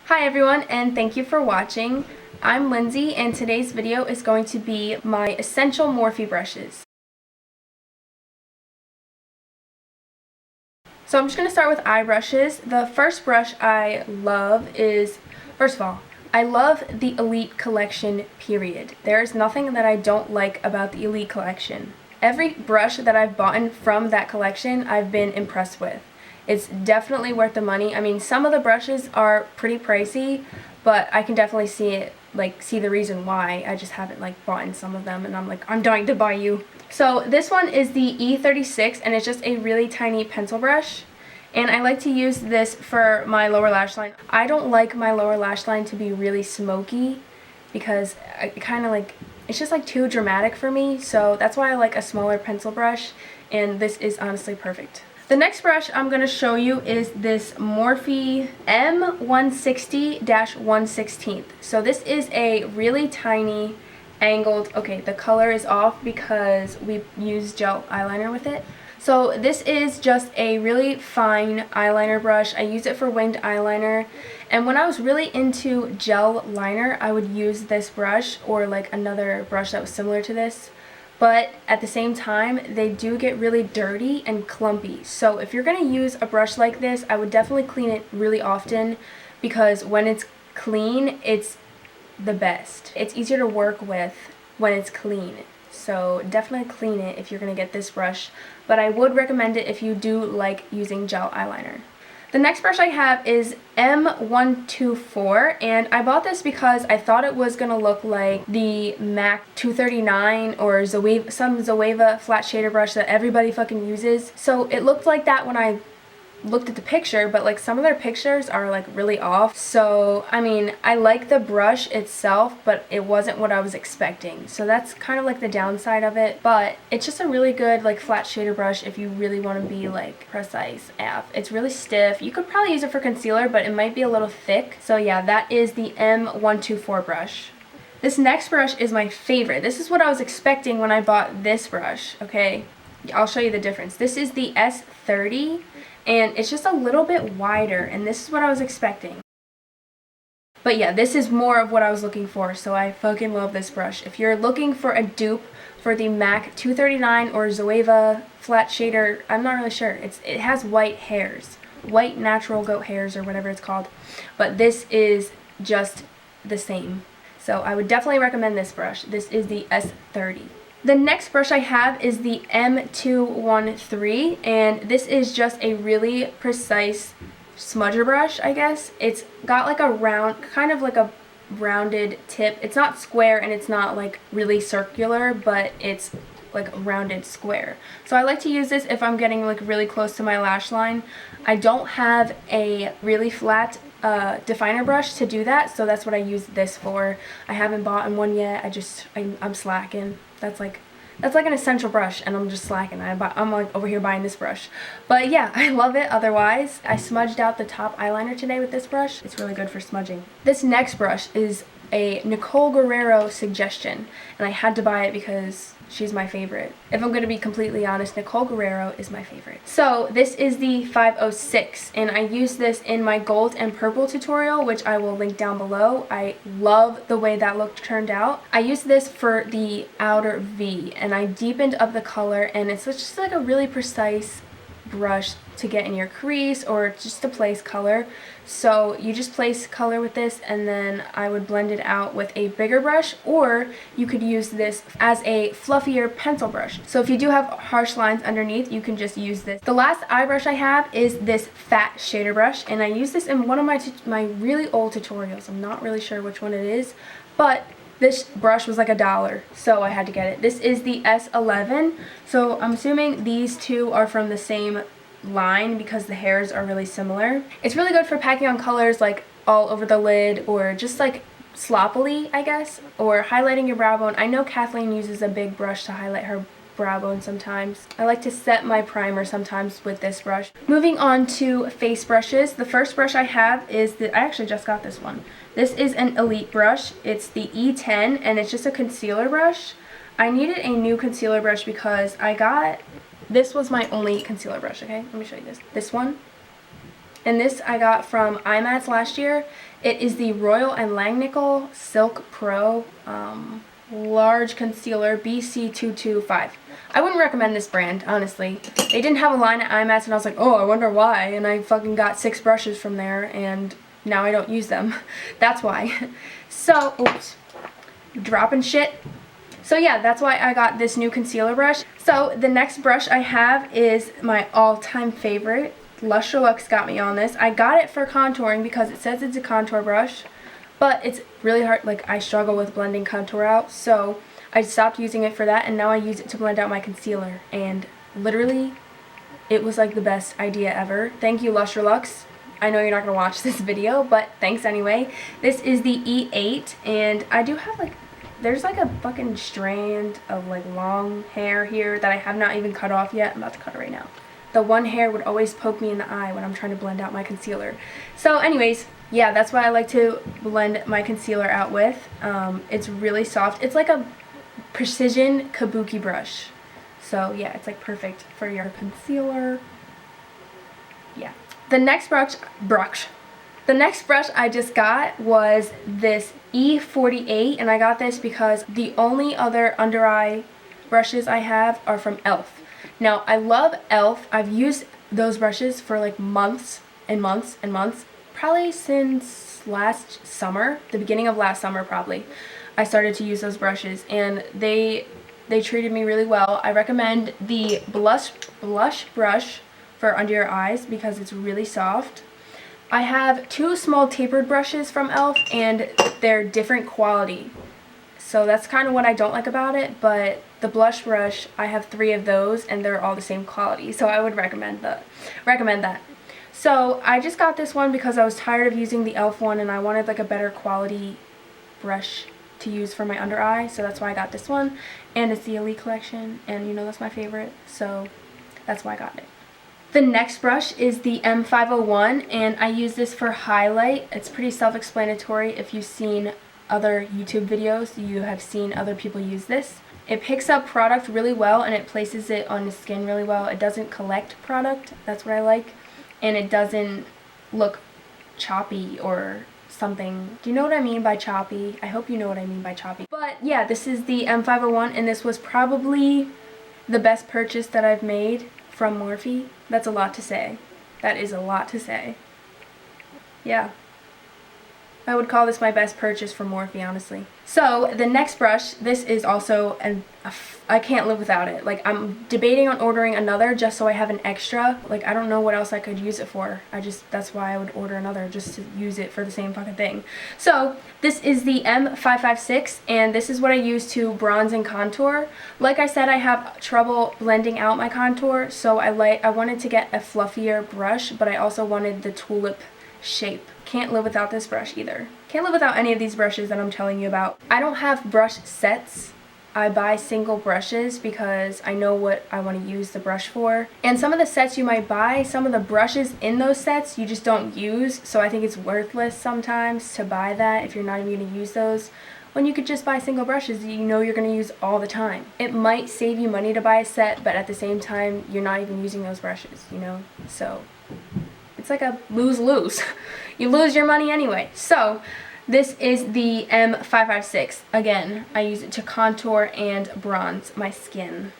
Hi everyone, and thank you for watching. I'm Lindsay, and today's video is going to be my essential Morphe brushes. So I'm just going to start with eye brushes. The first brush I love is, first of all, I love the Elite collection, period. There's nothing that I don't like about the Elite collection. Every brush that I've bought from that collection, I've been impressed with. It's definitely worth the money. I mean, some of the brushes are pretty pricey, but I can definitely see the reason why. I just haven't bought some of them, and I'm dying to buy you. So this one is the E36, and it's just a really tiny pencil brush. And I like to use this for my lower lash line. I don't like my lower lash line to be really smoky because it's just too dramatic for me. So that's why I like a smaller pencil brush, and this is honestly perfect. The next brush I'm going to show you is this Morphe M160-116. So this is a really tiny angled, okay, the color is off because we use gel eyeliner with it. So this is just a really fine eyeliner brush. I use it for winged eyeliner, and when I was really into gel liner, I would use this brush or another brush that was similar to this. But at the same time, they do get really dirty and clumpy. So if you're going to use a brush like this, I would definitely clean it really often, because when it's clean, it's the best. It's easier to work with when it's clean. So definitely clean it if you're going to get this brush. But I would recommend it if you do like using gel eyeliner. The next brush I have is M124, and I bought this because I thought it was going to look like the MAC 239 or some Zoeva Flat Shader brush that everybody fucking uses. So it looked like that when I looked at the picture, but some of their pictures are really off. So I mean, I like the brush itself, but it wasn't what I was expecting. So that's kind of the downside of it, but it's just a really good flat shader brush if you really want to be precise AF. It's really stiff. You could probably use it for concealer, but it might be a little thick. So yeah, that is the M124 brush. This next brush is my favorite. This is what I was expecting when I bought this brush, okay? I'll show you the difference. This is the S30, and it's just a little bit wider, and this is what I was expecting. But yeah, this is more of what I was looking for, so I fucking love this brush. If you're looking for a dupe for the MAC 239 or Zoeva Flat Shader, I'm not really sure. It has white hairs. White natural goat hairs or whatever it's called. But this is just the same. So I would definitely recommend this brush. This is the S30. The next brush I have is the M213, and this is just a really precise smudger brush, I guess. It's got a rounded tip. It's not square and it's not really circular, but it's a rounded square. So I like to use this if I'm getting really close to my lash line. I don't have a really flat definer brush to do that, so that's what I use this for. I haven't bought one yet. I'm slacking. That's an essential brush, and I'm just slacking. I'm over here buying this brush. But yeah, I love it otherwise. I smudged out the top eyeliner today with this brush. It's really good for smudging. This next brush is a Nicole Guerrero suggestion, and I had to buy it because she's my favorite. If I'm going to be completely honest, Nicole Guerrero is my favorite. So this is the 506, and I used this in my gold and purple tutorial, which I will link down below. I love the way that look turned out. I used this for the outer V, and I deepened up the color, and it's just a really precise brush to get in your crease or just to place color. So you just place color with this, and then I would blend it out with a bigger brush, or you could use this as a fluffier pencil brush. So if you do have harsh lines underneath, you can just use this. The last eye brush I have is this fat shader brush, and I use this in one of my really old tutorials. I'm not really sure which one it is, but this brush was $1, so I had to get it. This is the S11, so I'm assuming these two are from the same line because the hairs are really similar. It's really good for packing on colors all over the lid, or just sloppily, I guess, or highlighting your brow bone. I know Kathleen uses a big brush to highlight her brow bone sometimes. I like to set my primer sometimes with this brush. Moving on to face brushes, the first brush I have is I actually just got this one. This is an Elite brush. It's the E10, and it's just a concealer brush. I needed a new concealer brush because this was my only concealer brush, okay? Let me show you this. This one. and this I got from IMATS last year. It is the Royal & Langnickel Silk Pro Large Concealer BC225. I wouldn't recommend this brand, honestly. They didn't have a line at IMATS, and I was like, oh, I wonder why, and I fucking got 6 brushes from there, and now I don't use them. That's why. So, oops, dropping shit. So yeah, that's why I got this new concealer brush. So the next brush I have is my all-time favorite. Lush got me on this. I got it for contouring because it says it's a contour brush, but it's really hard. Like, I struggle with blending contour out, so I stopped using it for that, and now I use it to blend out my concealer, and literally it was like the best idea ever. Thank you, Lush. I know you're not going to watch this video, but thanks anyway. This is the E8, and I do have like, there's like a fucking strand of like long hair here that I have not even cut off yet. I'm about to cut it right now. The one hair would always poke me in the eye when I'm trying to blend out my concealer. So anyways, yeah, that's what I like to blend my concealer out with. It's really soft. It's like a precision kabuki brush. So yeah, it's like perfect for your concealer. Yeah. The next brush I just got was this E48, and I got this because the only other under eye brushes I have are from e.l.f. Now, I love e.l.f. I've used those brushes for like months and months and months. Probably since last summer, the beginning of last summer probably, I started to use those brushes, and they treated me really well. I recommend the blush brush for under your eyes because it's really soft. I have 2 small tapered brushes from e.l.f. and they're different quality. So that's kind of what I don't like about it, but the blush brush, I have 3 of those and they're all the same quality. So I would recommend that. So I just got this one because I was tired of using the e.l.f. one and I wanted like a better quality brush to use for my under eye. So that's why I got this one. And it's the Elite collection, and you know that's my favorite. So that's why I got it. The next brush is the M501, and I use this for highlight. It's pretty self-explanatory. If you've seen other YouTube videos, you have seen other people use this. It picks up product really well, and it places it on the skin really well. It doesn't collect product, that's what I like, and it doesn't look choppy or something. Do you know what I mean by choppy? I hope you know what I mean by choppy. But yeah, this is the M501, and this was probably the best purchase that I've made from Morphe. That's a lot to say. That is a lot to say. Yeah. I would call this my best purchase from Morphe, honestly. So, the next brush, this is also I can't live without it. Like, I'm debating on ordering another just so I have an extra. Like, I don't know what else I could use it for. That's why I would order another, just to use it for the same fucking thing. So, this is the M556, and this is what I use to bronze and contour. Like I said, I have trouble blending out my contour, so I wanted to get a fluffier brush, but I also wanted the tulip shape. Can't live without this brush either. Can't live without any of these brushes that I'm telling you about. I don't have brush sets. I buy single brushes because I know what I want to use the brush for. And some of the sets you might buy, some of the brushes in those sets you just don't use, so I think it's worthless sometimes to buy that if you're not even going to use those, when you could just buy single brushes that you know you're going to use all the time. It might save you money to buy a set, but at the same time you're not even using those brushes, you know? So it's like a lose-lose. You lose your money anyway. So this is the M556. Again, I use it to contour and bronze my skin.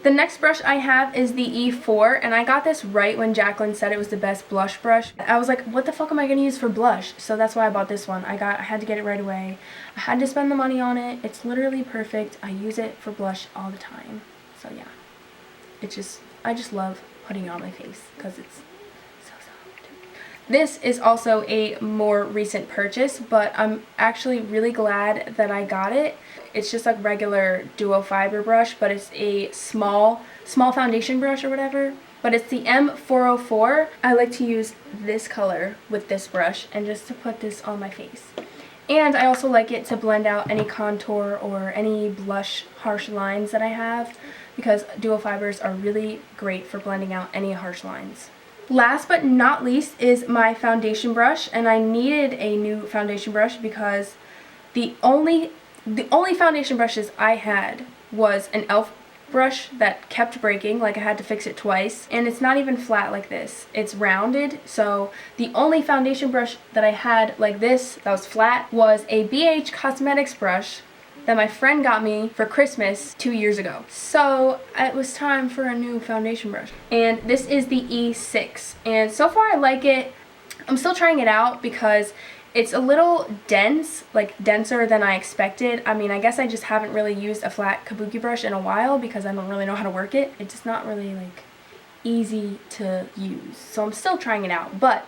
The next brush I have is the E4, and I got this right when Jacqueline said it was the best blush brush. I was like, what the fuck am I gonna use for blush? So that's why I bought this one. I had to get it right away. I had to spend the money on it. It's literally perfect. I use it for blush all the time. So yeah, I just love putting it on my face because it's so soft. This is also a more recent purchase, but I'm actually really glad that I got it. It's just like regular duo fiber brush, but it's a small foundation brush or whatever. But it's the M404. I like to use this color with this brush and just to put this on my face. And I also like it to blend out any contour or any blush harsh lines that I have, because duo fibers are really great for blending out any harsh lines. Last but not least is my foundation brush, and I needed a new foundation brush because the only foundation brushes I had was an e.l.f. brush that kept breaking, like I had to fix it twice, and it's not even flat like this. It's rounded, so the only foundation brush that I had like this that was flat was a BH Cosmetics brush that my friend got me for Christmas 2 years ago. So it was time for a new foundation brush. And this is the E6. And so far I like it. I'm still trying it out because it's a little dense, like denser than I expected. I mean, I guess I just haven't really used a flat kabuki brush in a while because I don't really know how to work it. It's just not really like easy to use. So I'm still trying it out, but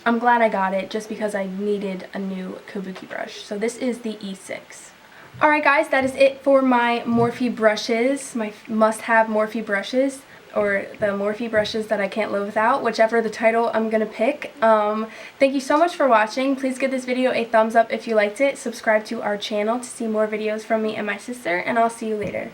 I'm glad I got it just because I needed a new kabuki brush. So this is the E6. Alright guys, that is it for my Morphe brushes, my must-have Morphe brushes, or the Morphe brushes that I can't live without, whichever the title I'm gonna pick. Thank you so much for watching. Please give this video a thumbs up if you liked it. Subscribe to our channel to see more videos from me and my sister, and I'll see you later.